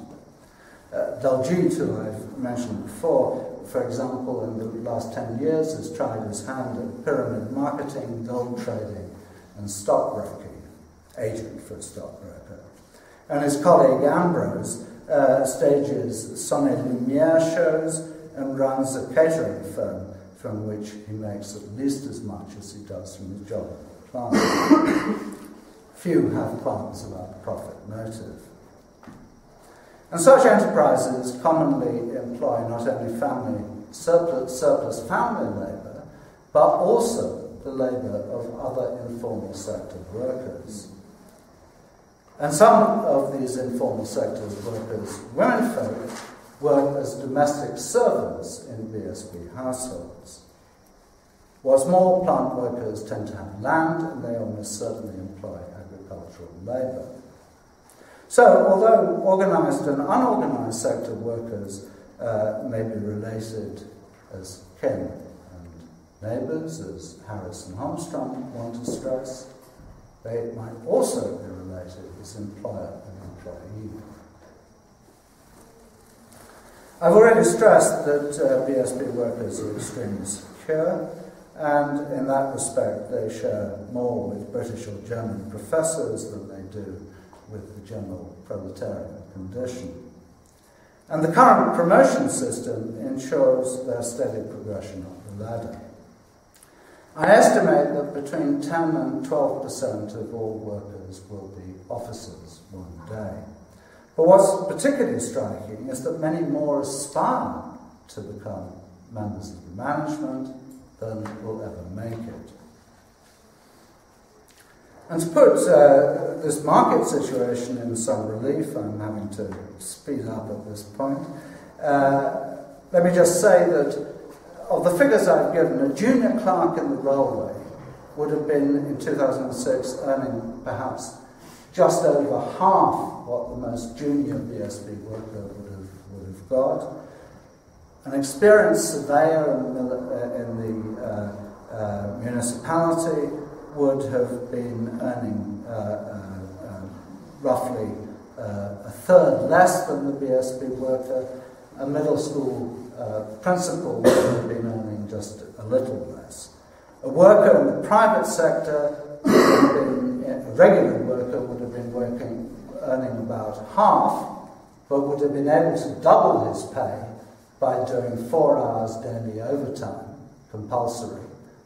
Daljit, who I've mentioned before, for example, in the last 10 years has tried his hand at pyramid marketing, gold trading, and stockbroking, agent for a stockbroker. And his colleague Ambrose stages Sonnet Lumiere shows and runs a catering firm from which he makes at least as much as he does from his job at the plant. Few have qualms about profit motive. And such enterprises commonly employ not only surplus family labour, but also the labour of other informal sector workers. And some of these informal sector workers, womenfolk, work as domestic servants in BSP households. What's more, plant workers tend to have land, and they almost certainly employ agricultural labour. So, although organised and unorganised sector workers may be related as kin and neighbours, as Harris and Holmstrom want to stress, they might also be related as employer and employee. I've already stressed that BSP workers are extremely secure, and in that respect they share more with British or German professors than they do with the general proletarian condition. And the current promotion system ensures their steady progression up the ladder. I estimate that between 10 and 12% of all workers will be officers one day. But what's particularly striking is that many more aspire to become members of the management than will ever make it. And to put this market situation in some relief, I'm having to speed up at this point. Let me just say that of the figures I've given, a junior clerk in the railway would have been, in 2006, earning perhaps just over half what the most junior BSB worker would have got. An experienced surveyor in the municipality would have been earning roughly a third less than the BSB worker. A middle school principal would have been earning just a little less. A worker in the private sector, a regular worker, would have been earning about half, but would have been able to double his pay by doing 4 hours daily overtime, compulsory,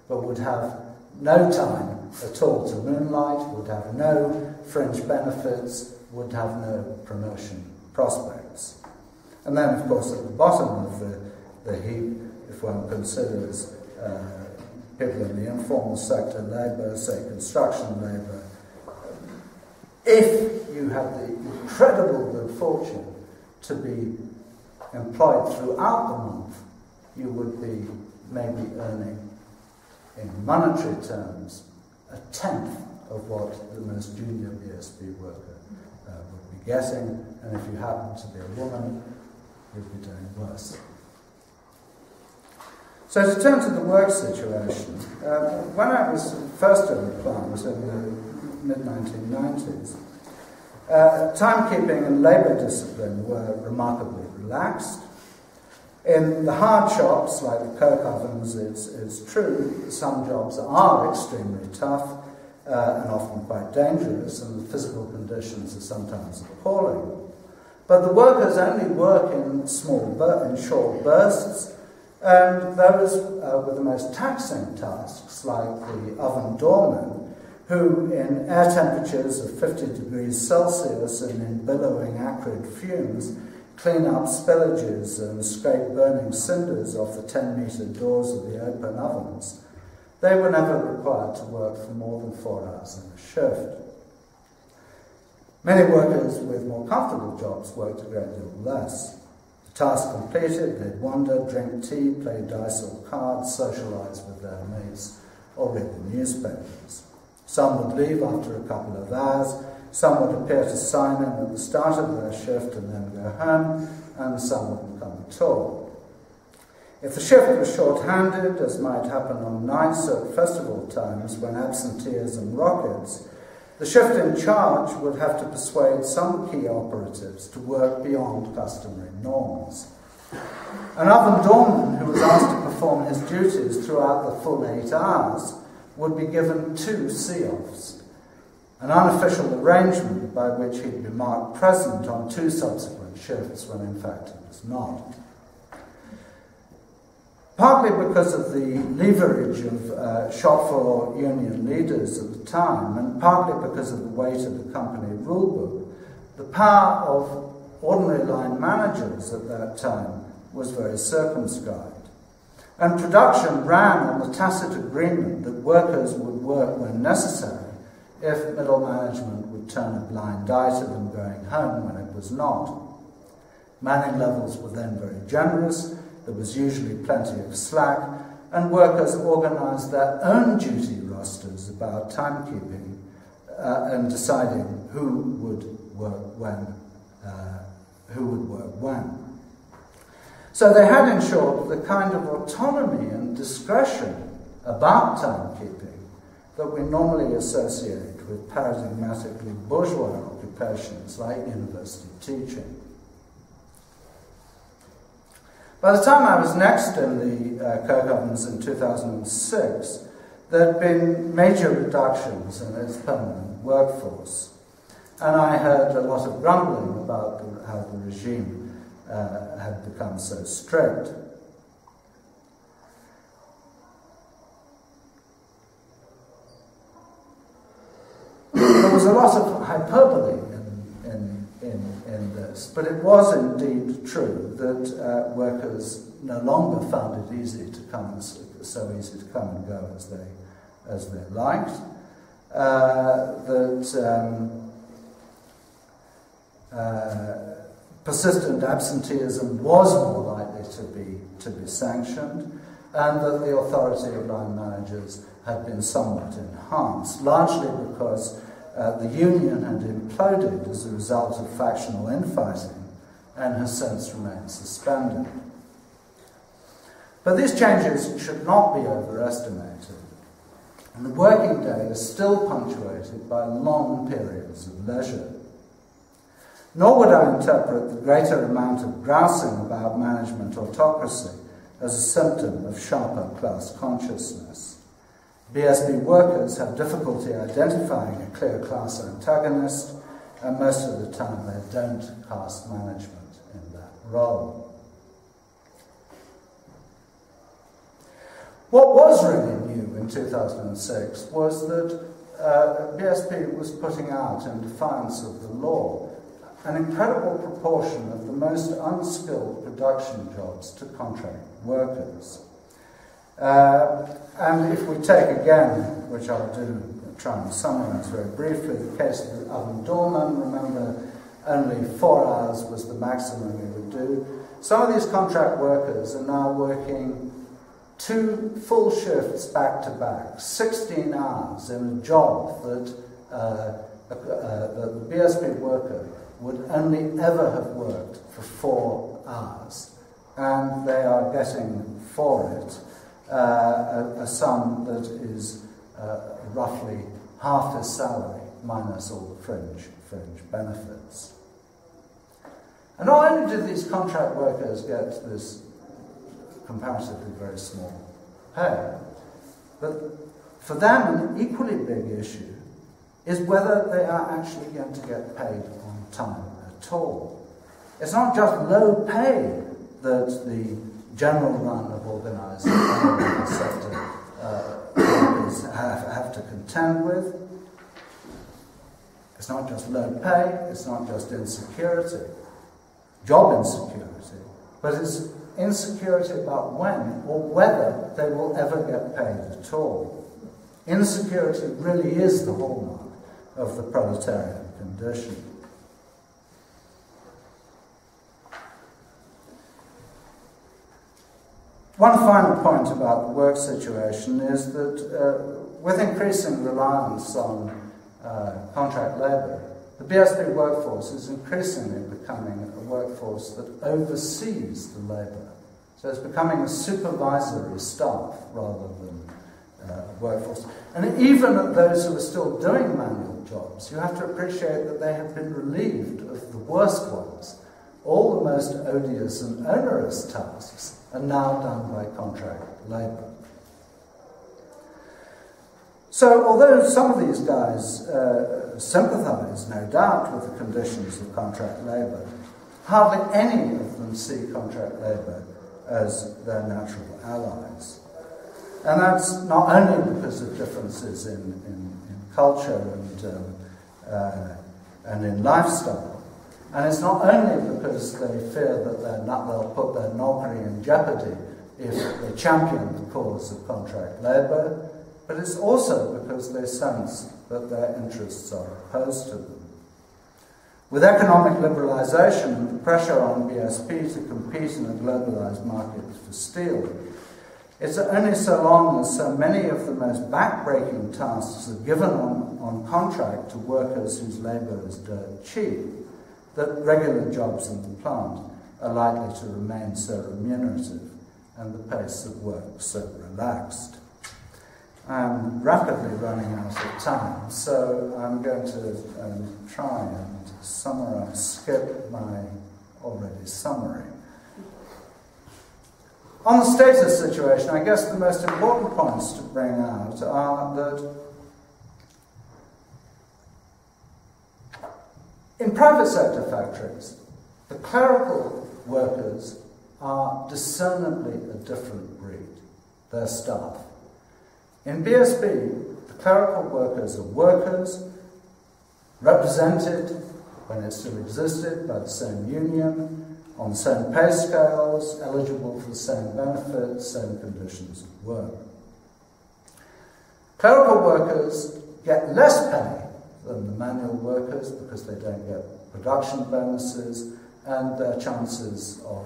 but would have no time at all to moonlight, would have no fringe benefits, would have no promotion prospects. And then, of course, at the bottom of the heap, if one considers people in the informal sector, labour, say construction labour, if you have the incredible good fortune to be employed throughout the month, you would be maybe earning, in monetary terms, a tenth of what the most junior BSB worker would be getting, and if you happen to be a woman, you'd be doing worse. So to turn to the work situation, when I was first in the plant in the mid-1990s, timekeeping and labour discipline were remarkably relaxed. In the hard shops, like the coke ovens, it's true, some jobs are extremely tough and often quite dangerous, and the physical conditions are sometimes appalling. But the workers only work in short bursts, and those with the most taxing tasks, like the oven doorman, who in air temperatures of 50 degrees Celsius and in billowing acrid fumes clean up spillages and scrape burning cinders off the 10-metre doors of the open ovens, they were never required to work for more than 4 hours in a shift. Many workers with more comfortable jobs worked a great deal less. The task completed, they'd wander, drink tea, play dice or cards, socialise with their mates, or read the newspapers. Some would leave after a couple of hours, some would appear to sign in at the start of their shift and then go home, and some wouldn't come at all. If the shift was short-handed, as might happen on nights at festival times when absenteeism rockets, the shift in charge would have to persuade some key operatives to work beyond customary norms. An oven doorman who was asked to perform his duties throughout the full 8 hours would be given 2 see-offs, an unofficial arrangement by which he'd be marked present on 2 subsequent shifts when in fact he was not. Partly because of the leverage of shop floor union leaders at the time, and partly because of the weight of the company rulebook, the power of ordinary line managers at that time was very circumscribed. And production ran on the tacit agreement that workers would work when necessary if middle management would turn a blind eye to them going home when it was not. Manning levels were then very generous, there was usually plenty of slack, and workers organised their own duty rosters about timekeeping and deciding who would work when. So they had, in short, the kind of autonomy and discretion about timekeeping that we normally associate with paradigmatically bourgeois occupations like university teaching. By the time I was next in the coke ovens in 2006, there had been major reductions in its permanent workforce, and I heard a lot of grumbling about how the regime had become so strict. There was a lot of hyperbole in in this. But it was indeed true that workers no longer found it easy to come, so easy to come and go as they liked. Persistent absenteeism was more likely to be sanctioned, and that the authority of line managers had been somewhat enhanced, largely because the union had imploded as a result of factional infighting and has since remained suspended. But these changes should not be overestimated, and the working day is still punctuated by long periods of leisure. Nor would I interpret the greater amount of grousing about management autocracy as a symptom of sharper class consciousness. BSP workers have difficulty identifying a clear class antagonist, and most of the time they don't cast management in that role. What was really new in 2006 was that BSP was putting out, in defiance of the law, an incredible proportion of the most unskilled production jobs to contract workers. And if we take again, which I'll do, try and summarise very briefly, the case of the oven doorman, remember only 4 hours was the maximum we would do. Some of these contract workers are now working 2 full shifts back to back, 16 hours in a job that the BSP worker would only ever have worked for 4 hours, and they are getting for it a sum that is roughly half his salary minus all the fringe benefits. And not only do these contract workers get this comparatively very small pay, but for them an equally big issue is whether they are actually going to get paid on time at all. It's not just low pay that the general run of organised sector workers have to contend with. It's not just low pay, it's not just insecurity, job insecurity, but it's insecurity about when or whether they will ever get paid at all. Insecurity really is the hallmark of the proletarian condition. One final point about the work situation is that with increasing reliance on contract labour, the BSP workforce is increasingly becoming a workforce that oversees the labour. So it's becoming a supervisory staff rather than workforce. And even of those who are still doing manual jobs, you have to appreciate that they have been relieved of the worst ones. All the most odious and onerous tasks are now done by contract labour. So although some of these guys sympathise, no doubt, with the conditions of contract labour, hardly any of them see contract labour as their natural allies. And that's not only because of differences in culture and in lifestyle, and it's not only because they fear that they'll put their nokri in jeopardy if they champion the cause of contract labour, but it's also because they sense that their interests are opposed to them. With economic liberalisation and the pressure on BSP to compete in a globalised market for steel, it's only so long as so many of the most back-breaking tasks are given on contract to workers whose labour is dirt cheap that regular jobs in the plant are likely to remain so remunerative and the pace of work so relaxed. I'm rapidly running out of time, so I'm going to try and skip my already summary. On the status situation, I guess the most important points to bring out are that in private sector factories, the clerical workers are discernibly a different breed, their staff. In BSP, the clerical workers are workers represented when it still existed, by the same union, on the same pay scales, eligible for the same benefits, same conditions of work. Clerical workers get less pay than the manual workers because they don't get production bonuses, and their chances of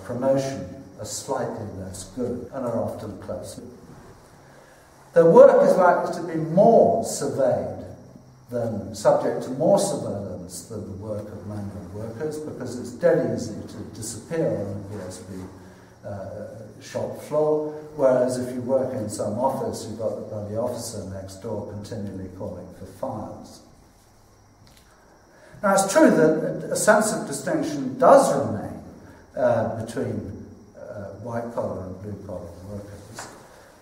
promotion are slightly less good and are often closer. Their work is likely to be more surveyed than subject to more surveillance than the work of manual workers, because it's dead easy to disappear on a BSB shop floor, whereas if you work in some office, you've got the bloody officer next door continually calling for files. Now, it's true that a sense of distinction does remain between white-collar and blue-collar workers,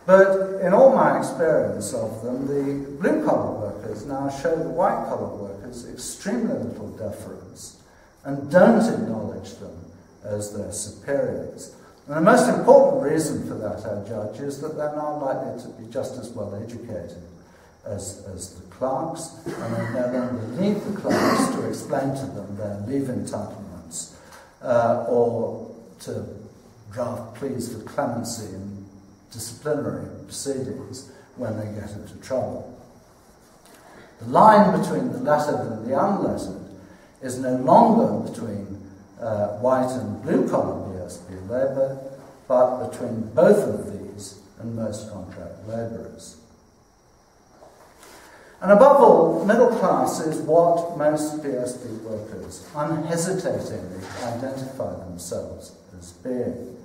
but in all my experience of them, the blue-collar workers now show the white-collar workers extremely little deference and don't acknowledge them as their superiors. And the most important reason for that, I judge, is that they're now likely to be just as well educated as the clerks, and they no longer need the clerks to explain to them their leave entitlements or to draft pleas for clemency in disciplinary proceedings when they get into trouble. The line between the lettered and the unlettered is no longer between white and blue-collar BSB labour, but between both of these and most contract labourers. And above all, middle class is what most BSB workers unhesitatingly identify themselves as being.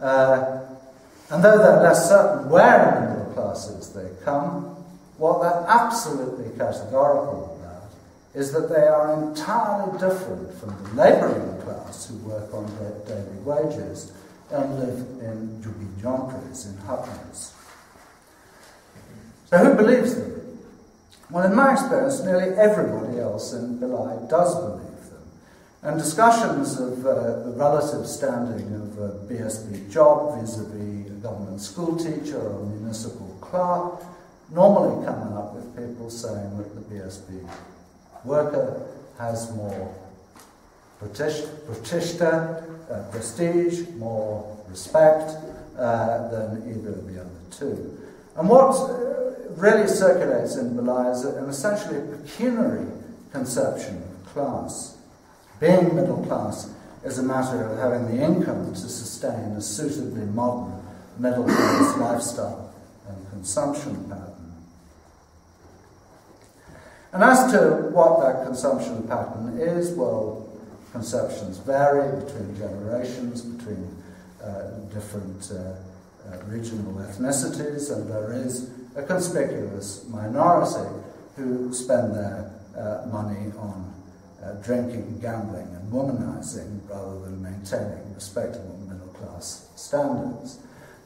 And though they're less certain where in the middle classes they come, what they're absolutely categorical about is that they are entirely different from the labouring class who work on daily wages and live in jubi-jonkries, in hutments. So who believes them? Well, in my experience, nearly everybody else in Bhilai does believe them. And discussions of the relative standing of a BSB job vis-à-vis a government school teacher or a municipal clerk normally come up with people saying that the BSB worker has more prestige, more respect than either of the other two. And what really circulates in Bhilai is an essentially pecuniary conception of class. Being middle class is a matter of having the income to sustain a suitably modern middle class lifestyle and consumption pattern. And as to what that consumption pattern is, well, conceptions vary between generations, between different regional ethnicities, and there is a conspicuous minority who spend their money on drinking, gambling, and womanizing rather than maintaining respectable middle-class standards.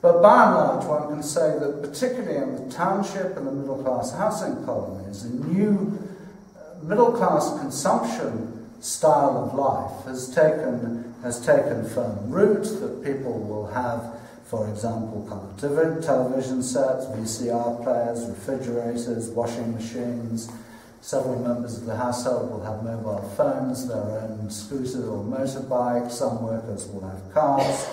But by and large, one can say that particularly in the township and the middle-class housing colonies, a new middle-class consumption style of life has taken firm root, that people will have, for example, colour television sets, VCR players, refrigerators, washing machines. Several members of the household will have mobile phones, their own scooter or motorbike. Some workers will have cars.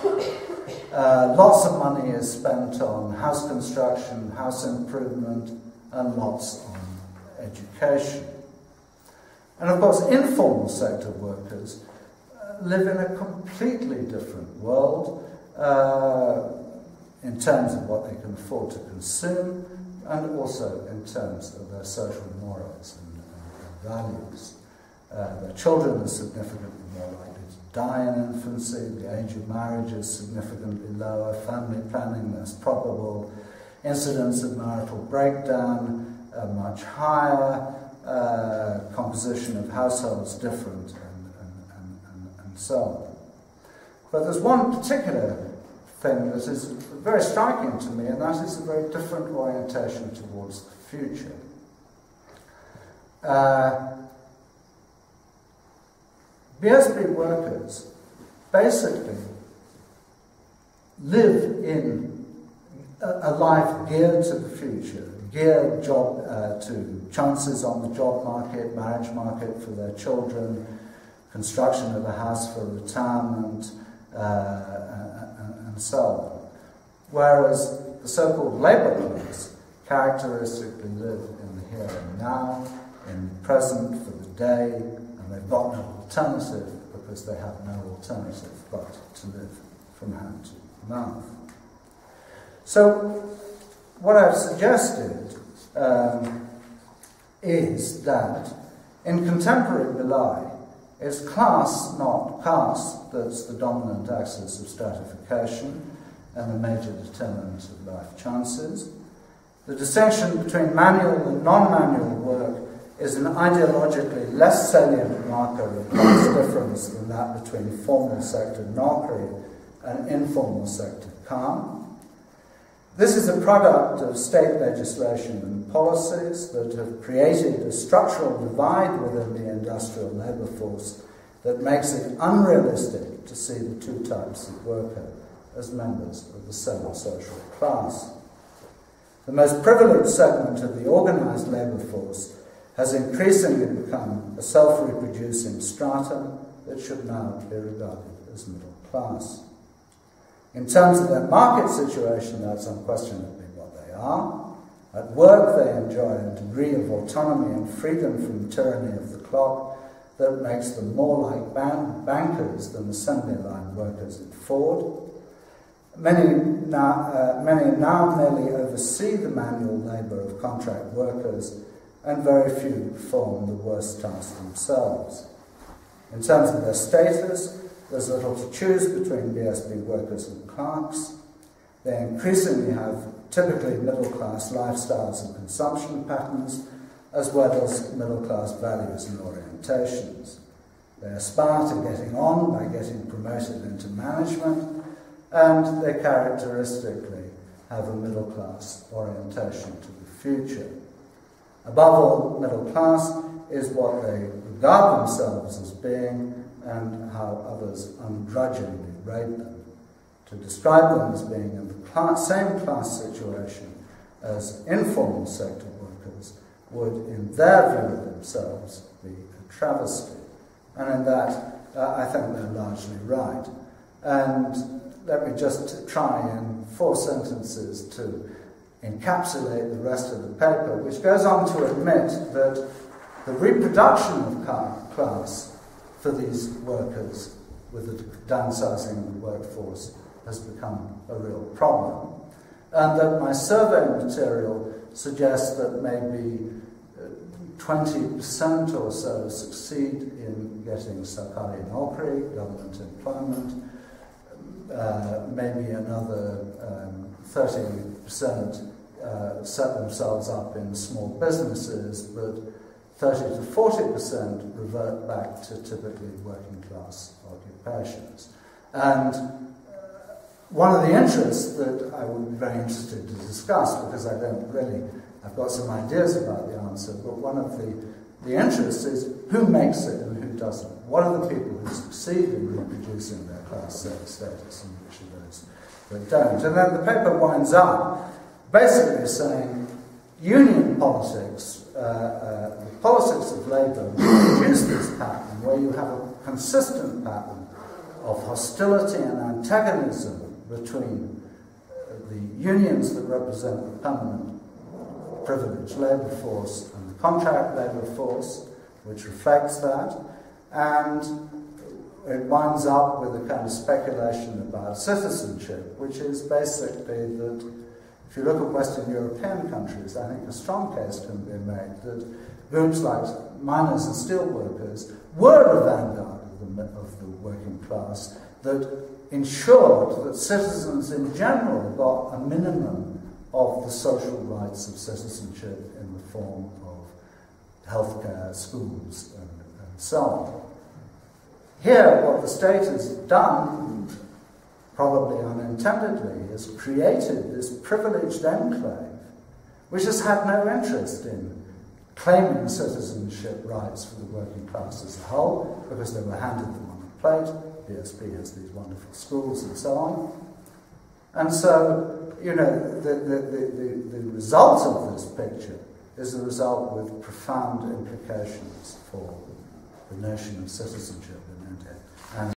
Lots of money is spent on house construction, house improvement, and lots on education. And of course, informal sector workers live in a completely different world in terms of what they can afford to consume, and also in terms of their social morals and values. Their children are significantly more likely to die in infancy, the age of marriage is significantly lower, family planning less probable, incidence of marital breakdown are much higher, composition of households different, and so on. But there's one particular thing that is very striking to me, and that is a very different orientation towards the future. BSB workers basically live in a life geared to the future, geared to chances on the job market, marriage market for their children, construction of a house for retirement, and so on. Whereas the so-called labour class characteristically live in the here and now, in the present, for the day, and they've got no alternative because they have no alternative but to live from hand to mouth. So what I've suggested is that in contemporary Bhilai, it's class, not caste, that's the dominant axis of stratification and the major determinant of life chances. The distinction between manual and non-manual work is an ideologically less salient marker of class difference than that between formal sector Naukri and informal sector Kam. This is a product of state legislation and policies that have created a structural divide within the industrial labour force that makes it unrealistic to see the two types of worker as members of the same social class. The most privileged segment of the organised labour force has increasingly become a self-reproducing strata that should now be regarded as middle class. In terms of their market situation, that's unquestionably what they are. At work, they enjoy a degree of autonomy and freedom from the tyranny of the clock that makes them more like bankers than assembly line workers at Ford. Many now merely oversee the manual labour of contract workers, and very few form the worst task themselves. In terms of their status, there's little to choose between BSB workers and clerks. They increasingly have typically middle-class lifestyles and consumption patterns, as well as middle-class values and orientations. They aspire to getting on by getting promoted into management, and they characteristically have a middle-class orientation to the future. Above all, middle class is what they regard themselves as being and how others ungrudgingly rate them. To describe them as being in the same class situation as informal sector workers would, in their view of themselves, be a travesty. And in that, I think they're largely right. And let me just try in 4 sentences to encapsulate the rest of the paper, which goes on to admit that the reproduction of class for these workers with the downsizing of the workforce has become a real problem, and that my survey material suggests that maybe 20% or so succeed in getting Sarkari Naukri, government employment, maybe another 30% set themselves up in small businesses, but 30 to 40% revert back to typically working class occupations. And one of the interests that I would be very interested to discuss, because I've got some ideas about the answer, but one of the interests is who makes it and who doesn't. What are the people who succeed in reproducing their class status and which are those that don't? And then the paper winds up basically saying union politics, the politics of labour produce this pattern where you have a consistent pattern of hostility and antagonism between the unions that represent the permanent privileged labour force and the contract labour force, which reflects that, and it winds up with a kind of speculation about citizenship, which is basically that if you look at Western European countries, I think a strong case can be made that groups like miners and steel workers were a vanguard of the working class that ensured that citizens in general got a minimum of the social rights of citizenship in the form of healthcare, schools, and so on. Here, what the state has done, probably unintendedly, has created this privileged enclave which has had no interest in claiming citizenship rights for the working class as a whole, because they were handed them on a plate. BSP has these wonderful schools and so on. And so you know, the result of this picture is a result with profound implications for the notion of citizenship in India. And